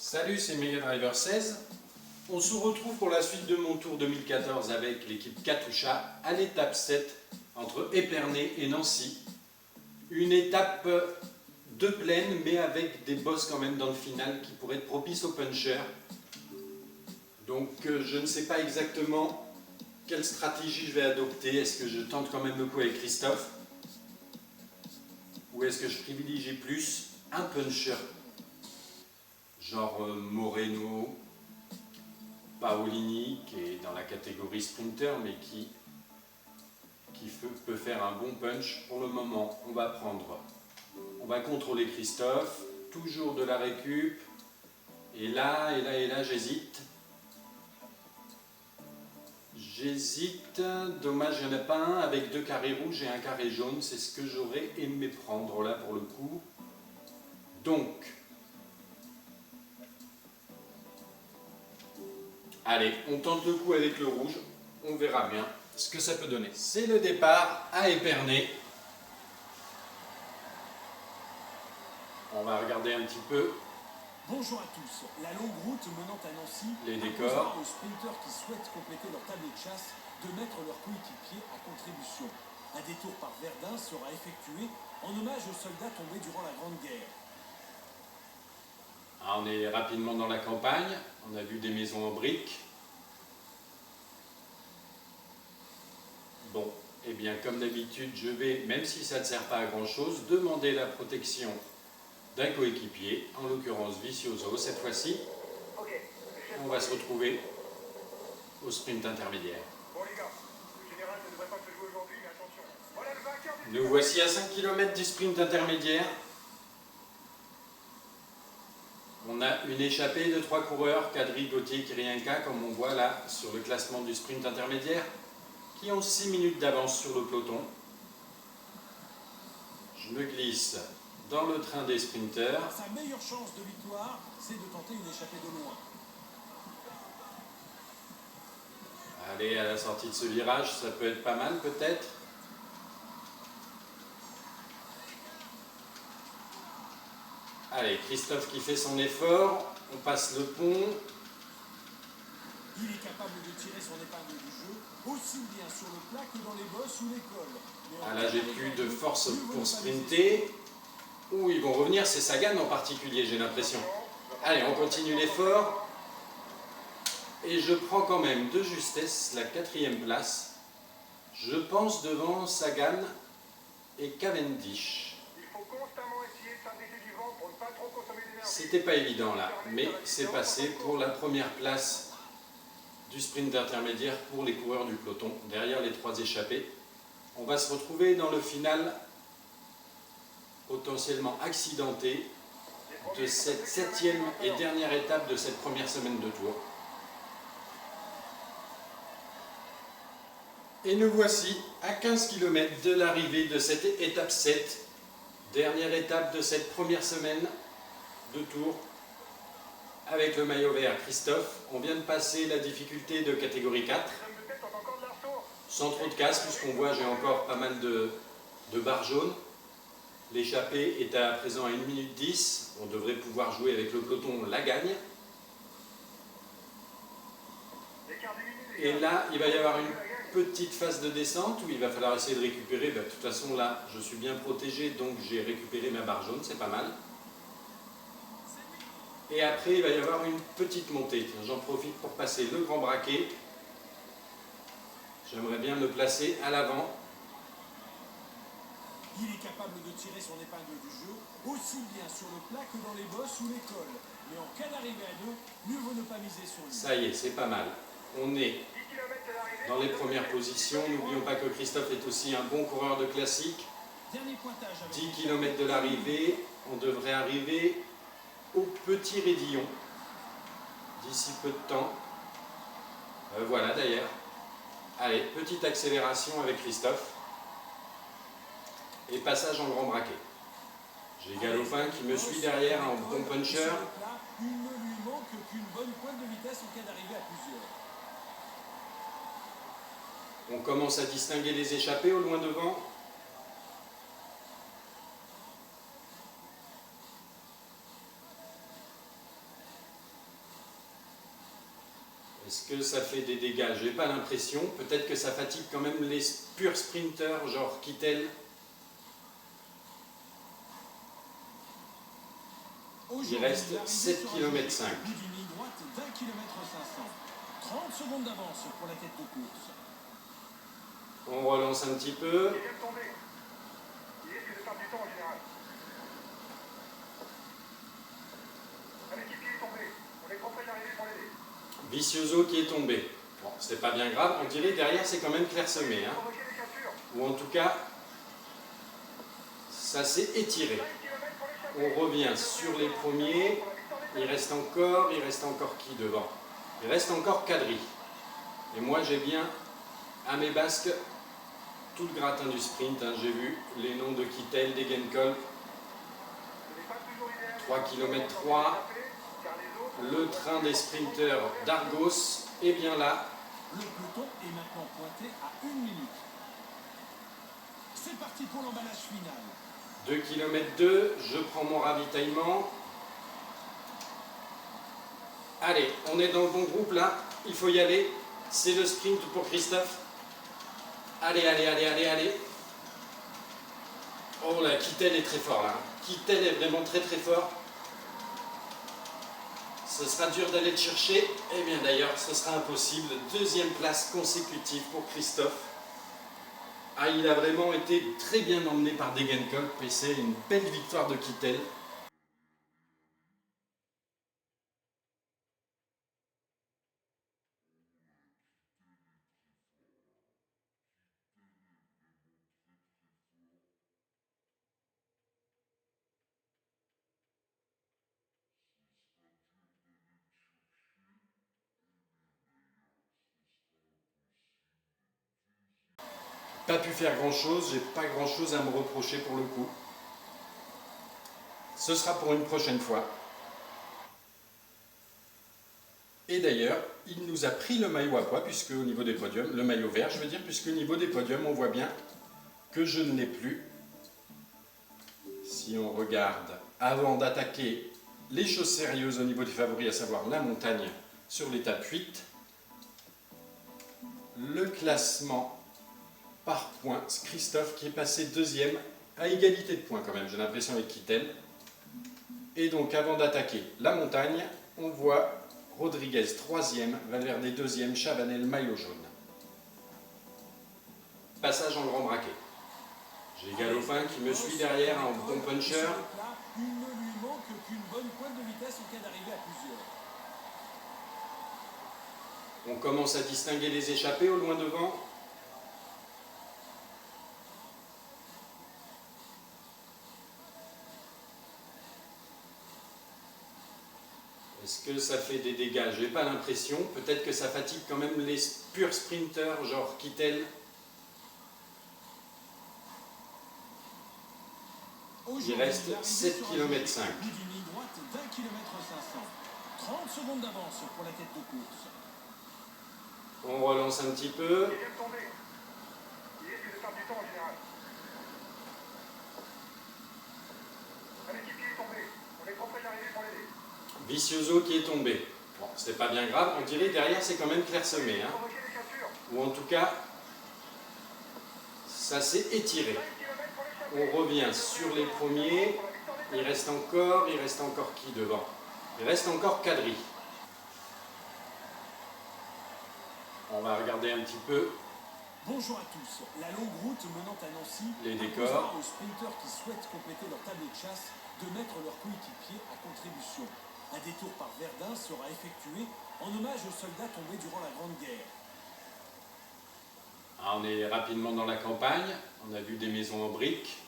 Salut, c'est Mega Driver 16. On se retrouve pour la suite de mon tour 2014 avec l'équipe Katusha à l'étape 7 entre Épernay et Nancy. Une étape de plaine mais avec des boss quand même dans le final qui pourraient être propices aux punchers. Donc je ne sais pas exactement quelle stratégie je vais adopter. Est-ce que je tente quand même le coup avec Christophe? Ou est-ce que je privilégie plus un puncher? Genre Moreno, Paolini, qui est dans la catégorie sprinter, mais qui peut faire un bon punch. Pour le moment, on va contrôler Christophe, toujours de la récup, et là, j'hésite. Dommage, il n'y en a pas un avec deux carrés rouges et un carré jaune, c'est ce que j'aurais aimé prendre là pour le coup. Donc, allez, on tente le coup avec le rouge, on verra bien ce que ça peut donner. C'est le départ à Épernay. On va regarder un petit peu. Bonjour à tous. La longue route menant à Nancy Les décors. aux sprinteurs qui souhaitent compléter leur tableau de chasse de mettre leurs coéquipiers à contribution. Un détour par Verdun sera effectué en hommage aux soldats tombés durant la Grande Guerre. Ah, on est rapidement dans la campagne, on a vu des maisons en briques. Bon, et bien comme d'habitude, je vais, même si ça ne sert pas à grand chose, demander la protection d'un coéquipier, en l'occurrence Vicioso cette fois-ci. On va se retrouver au sprint intermédiaire. Bon les gars, le général ne devrait pas se jouer aujourd'hui, mais attention. Voilà le vainqueur du... Nous voici à 5 km du sprint intermédiaire. On a une échappée de 3 coureurs, Kadri, Gauthier, Kirienka, comme on voit là sur le classement du sprint intermédiaire, qui ont 6 minutes d'avance sur le peloton. Je me glisse dans le train des sprinters. Sa meilleure chance de victoire, c'est de tenter une échappée de loin. Allez, à la sortie de ce virage, ça peut être pas mal peut-être. Allez, Christophe qui fait son effort, on passe le pont. Il est capable de tirer son épingle du jeu, aussi bien sur le plat que dans les bosses ou les cols. Ah là, j'ai plus de force pour sprinter. Où ils vont revenir, c'est Sagan en particulier, j'ai l'impression. Allez, on continue l'effort. Et je prends quand même de justesse la 4e place. Je pense devant Sagan et Cavendish. Il faut constamment essayer de s'indéter du vent pour ne pas trop consommer d'énergie. C'était pas évident là, mais c'est passé pour la première place du sprint intermédiaire pour les coureurs du peloton, derrière les 3 échappés. On va se retrouver dans le final potentiellement accidenté de cette 7e et dernière étape de cette première semaine de tour. Et nous voici à 15 km de l'arrivée de cette étape 7, dernière étape de cette première semaine de tour. Avec le maillot vert Christophe, on vient de passer la difficulté de catégorie 4, sans trop de casse, puisqu'on voit j'ai encore pas mal de barres jaunes. L'échappée est à présent à 1 minute 10, on devrait pouvoir jouer avec le peloton la gagne. Et là, il va y avoir une petite phase de descente où il va falloir essayer de récupérer. De toute façon, là, je suis bien protégé, donc j'ai récupéré ma barre jaune, c'est pas mal. Et après, il va y avoir une petite montée. J'en profite pour passer le grand braquet. J'aimerais bien me placer à l'avant. Il est capable de tirer son épingle du jeu, aussi bien sur le plat que dans les bosses ou les cols. Mais en cas d'arrivée à 2, mieux vaut ne pas miser sur lui. Ça y est, c'est pas mal. On est dans les premières positions. N'oublions pas que Christophe est aussi un bon coureur de classique. 10 km de l'arrivée, on devrait arriver au petit Raidillon d'ici peu de temps. Voilà d'ailleurs. Allez, petite accélération avec Christophe. Et passage en grand braquet. J'ai Galopin qui me suit derrière en bon puncher. Il ne lui manque qu'une bonne pointe de vitesse en cas d'arrivée à plusieurs. On commence à distinguer les échappés au loin devant. Est-ce que ça fait des dégâts? J'ai pas l'impression. Peut-être que ça fatigue quand même les purs sprinters, genre Kittel. Il reste 7 km 5. Bout d'une ligne droite d'1 km 500. 30 secondes d'avance pour la tête de course. On relance un petit peu. Il vient de tomber. Il risque de perdre du temps en général. Un équipier est tombé. On est trop près d'arriver pour l'aider. Vicioso qui est tombé. Bon, c'est pas bien grave. On dirait derrière c'est quand même clairsemé. Hein. Provoquer des cassures. Ou en tout cas, ça s'est étiré. 5 km pour l'échapper. On revient sur les premiers. Il reste encore qui devant? Il reste encore Kadri. Et moi j'ai bien à mes basques tout le gratin du sprint. Hein. J'ai vu les noms de Kittel, Degenkolb, 3 km 3, le train des sprinters d'Argos est bien là. Le peloton est maintenant pointé à 1 minute. C'est parti pour l'emballage final. 2 km 2, je prends mon ravitaillement. Allez, on est dans le bon groupe là, il faut y aller. C'est le sprint pour Christophe. Allez, allez, allez, allez, allez. Oh là, Kittel est très fort là. Kittel est vraiment très très fort. Ce sera dur d'aller le chercher. Eh bien d'ailleurs, ce sera impossible. Deuxième place consécutive pour Christophe. Ah, il a vraiment été très bien emmené par Degenkolb et c'est une belle victoire de Kittel. Pas pu faire grand chose, j'ai pas grand chose à me reprocher pour le coup. Ce sera pour une prochaine fois. Et d'ailleurs, il nous a pris le maillot à pois, puisque au niveau des podiums, le maillot vert, je veux dire, puisque au niveau des podiums, on voit bien que je ne l'ai plus. Si on regarde, avant d'attaquer les choses sérieuses au niveau des favoris, à savoir la montagne sur l'étape 8, le classement par points, Christophe qui est passé deuxième, à égalité de points quand même, j'ai l'impression avec Kittel. Et donc avant d'attaquer la montagne, on voit Rodriguez troisième, Valverde deuxième, Chabanel maillot jaune. Passage en grand braquet. J'ai Galopin qui me suit derrière en bon puncher. Il ne lui manque qu'une bonne pointe de vitesse en cas d'arrivée à plusieurs. On commence à distinguer les échappés au loin devant. Est-ce que ça fait des dégâts? J'ai pas l'impression. Peut-être que ça fatigue quand même les purs sprinters, genre Kittel. Il reste 7 km 5. Bout d'une ligne droite d'1 km 500. 30 secondes d'avance pour la tête de course. On relance un petit peu. Il vient de tomber. Il risque de perdre du temps en général. Un équipier est tombé. On est trop près d'arriver pour l'aider. Vicioso qui est tombé. Bon, c'est pas bien grave. On dirait derrière c'est quand même clairsemé. Hein. Provoquer des cassures. Ou en tout cas, ça s'est étiré. 5 km pour l'échapper. On revient sur les premiers. Il reste encore qui devant? Il reste encore Kadri. On va regarder un petit peu Bonjour à tous. La longue route menant à Nancy les imposera décors. aux sprinteurs qui souhaitent compléter leur tableau de chasse de mettre leurs coéquipiers à contribution. Un détour par Verdun sera effectué en hommage aux soldats tombés durant la Grande Guerre. Ah, on est rapidement dans la campagne. On a vu des maisons en briques.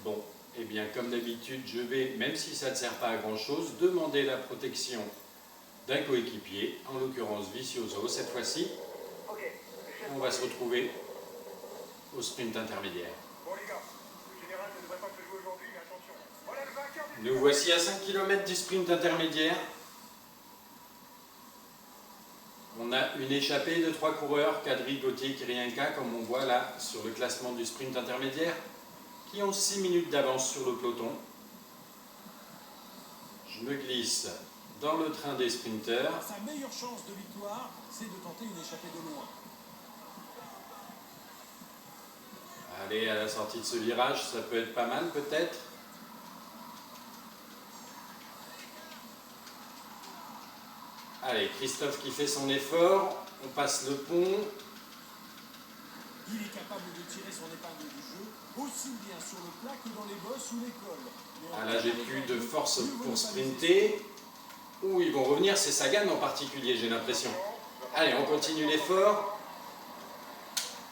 Bon, eh bien comme d'habitude, je vais, même si ça ne sert pas à grand chose, demander la protection d'un coéquipier, en l'occurrence Vicioso. Cette fois-ci, on va se retrouver au sprint intermédiaire. Bon les gars, le général ne devrait pas se jouer aujourd'hui, mais attention. Voilà le vainqueur du... Nous voici à 5 km du sprint intermédiaire. On a une échappée de 3 coureurs, Kadri, Gauthier, Kirienka, comme on voit là sur le classement du sprint intermédiaire, qui ont 6 minutes d'avance sur le peloton. Je me glisse dans le train des sprinters. Sa meilleure chance de victoire, c'est de tenter une échappée de loin. Allez, à la sortie de ce virage, ça peut être pas mal peut-être. Allez, Christophe qui fait son effort, on passe le pont. Il est capable de tirer son épingle du jeu, aussi bien sur le plat que dans les bosses ou les cols. Ah là, j'ai plus de force pour sprinter. Où ils vont revenir, c'est Sagan en particulier, j'ai l'impression. Allez, on continue l'effort.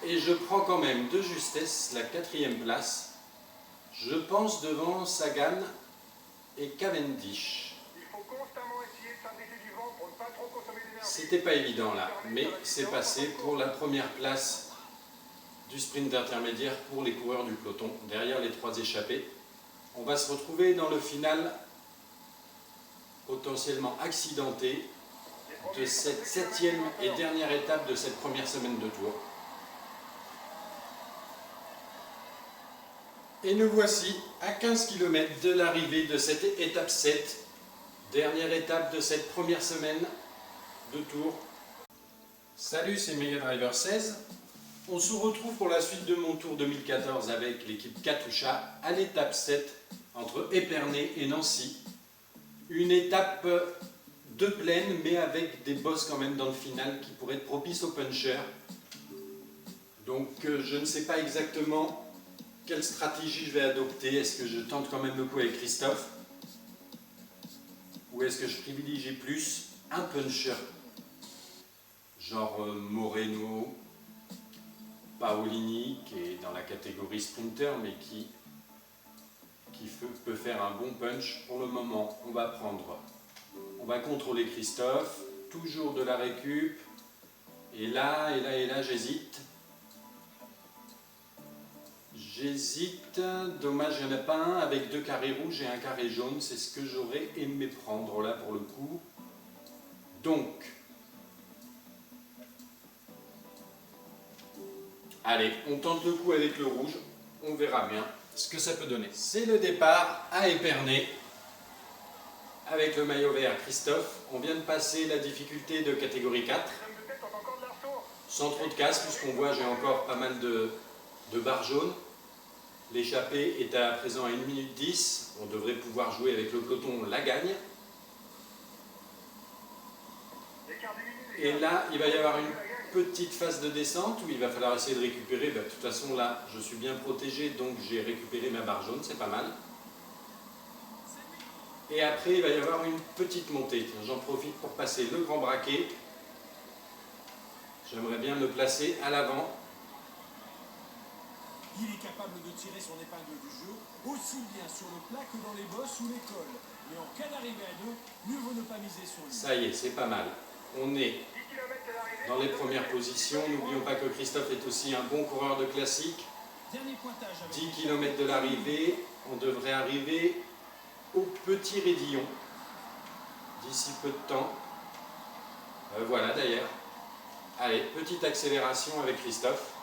Et je prends quand même de justesse la 4e place. Je pense devant Sagan et Cavendish. Il faut constamment essayer de s'indiquer du vent pour ne pas trop consommer d'énergie. C'était pas évident là, mais c'est passé pour la première place du sprint intermédiaire pour les coureurs du peloton, derrière les 3 échappés. On va se retrouver dans le final potentiellement accidenté de cette 7e et dernière étape de cette première semaine de Tour. Et nous voici à 15 km de l'arrivée de cette étape 7, dernière étape de cette première semaine de Tour. Salut, c'est Mega Driver 16. On se retrouve pour la suite de mon Tour 2014 avec l'équipe Katusha à l'étape 7 entre Épernay et Nancy. Une étape de plaine mais avec des bosses quand même dans le final qui pourraient être propices aux punchers. Donc je ne sais pas exactement quelle stratégie je vais adopter. Est-ce que je tente quand même le coup avec Christophe? Ou est-ce que je privilégie plus un puncher? Genre Moreno, Paolini, qui est dans la catégorie sprinter, mais qui peut faire un bon punch. Pour le moment, on va contrôler Christophe, toujours de la récup, et là, j'hésite. Dommage, il n'y en a pas un avec 2 carrés rouges et un carré jaune, c'est ce que j'aurais aimé prendre là pour le coup. Donc, allez, on tente le coup avec le rouge, on verra bien ce que ça peut donner. C'est le départ à Épernay avec le maillot vert Christophe. On vient de passer la difficulté de catégorie 4. Sans trop de casse, puisqu'on voit j'ai encore pas mal de barres jaunes. L'échappée est à présent à 1 minute 10. On devrait pouvoir jouer avec le peloton la gagne. Et là, il va y avoir une petite phase de descente où il va falloir essayer de récupérer. De toute façon, là, je suis bien protégé, donc j'ai récupéré ma barre jaune, c'est pas mal. Et après, il va y avoir une petite montée. J'en profite pour passer le grand braquet. J'aimerais bien me placer à l'avant. Il est capable de tirer son épingle du jeu, aussi bien sur le plat que dans les bosses ou les cols. Mais en cas d'arrivée à 2, mieux vaut ne pas miser sur lui. Ça y est, c'est pas mal. On est dans les premières positions. N'oublions pas que Christophe est aussi un bon coureur de classique. 10 km de l'arrivée, on devrait arriver au Petit Raidillon d'ici peu de temps. Voilà d'ailleurs. Allez, petite accélération avec Christophe.